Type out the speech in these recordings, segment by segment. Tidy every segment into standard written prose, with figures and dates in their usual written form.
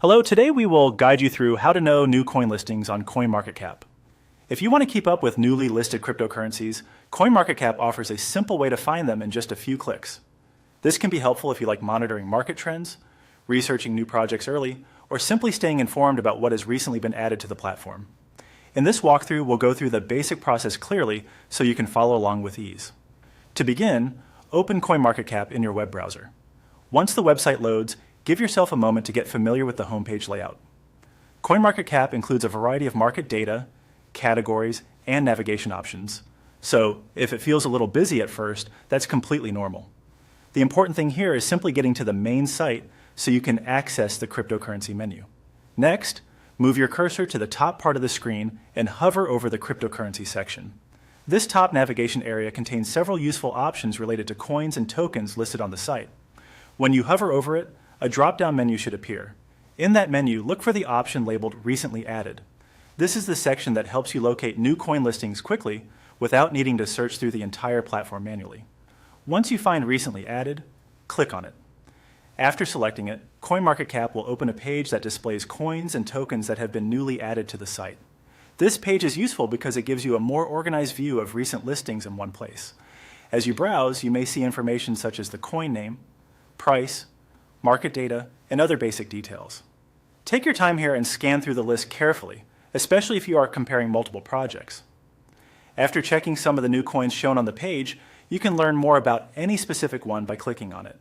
Hello, today we will guide you through how to know new coin listings on CoinMarketCap. If you want to keep up with newly listed cryptocurrencies, CoinMarketCap offers a simple way to find them in just a few clicks. This can be helpful if you like monitoring market trends, researching new projects early, or simply staying informed about what has recently been added to the platform. In this walkthrough, we'll go through the basic process clearly so you can follow along with ease. To begin, open CoinMarketCap in your web browser. Once the website loads, give yourself a moment to get familiar with the homepage layout. CoinMarketCap includes a variety of market data, categories, and navigation options. So if it feels a little busy at first, that's completely normal. The important thing here is simply getting to the main site so you can access the cryptocurrency menu. Next, move your cursor to the top part of the screen and hover over the cryptocurrency section. This top navigation area contains several useful options related to coins and tokens listed on the site. When you hover over it, a drop-down menu should appear. In that menu, look for the option labeled Recently Added. This is the section that helps you locate new coin listings quickly without needing to search through the entire platform manually. Once you find Recently Added, click on it. After selecting it, CoinMarketCap will open a page that displays coins and tokens that have been newly added to the site. This page is useful because it gives you a more organized view of recent listings in one place. As you browse, you may see information such as the coin name, price, market data, and other basic details. Take your time here and scan through the list carefully, especially if you are comparing multiple projects. After checking some of the new coins shown on the page, you can learn more about any specific one by clicking on it.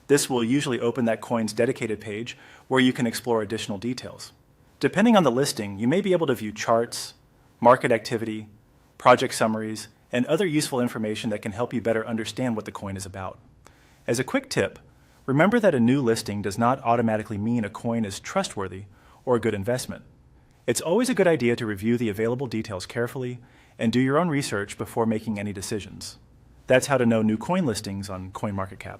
This will usually open that coin's dedicated page where you can explore additional details. Depending on the listing, you may be able to view charts, market activity, project summaries, and other useful information that can help you better understand what the coin is about. As a quick tip, remember that a new listing does not automatically mean a coin is trustworthy or a good investment. It's always a good idea to review the available details carefully and do your own research before making any decisions. That's how to know new coin listings on CoinMarketCap.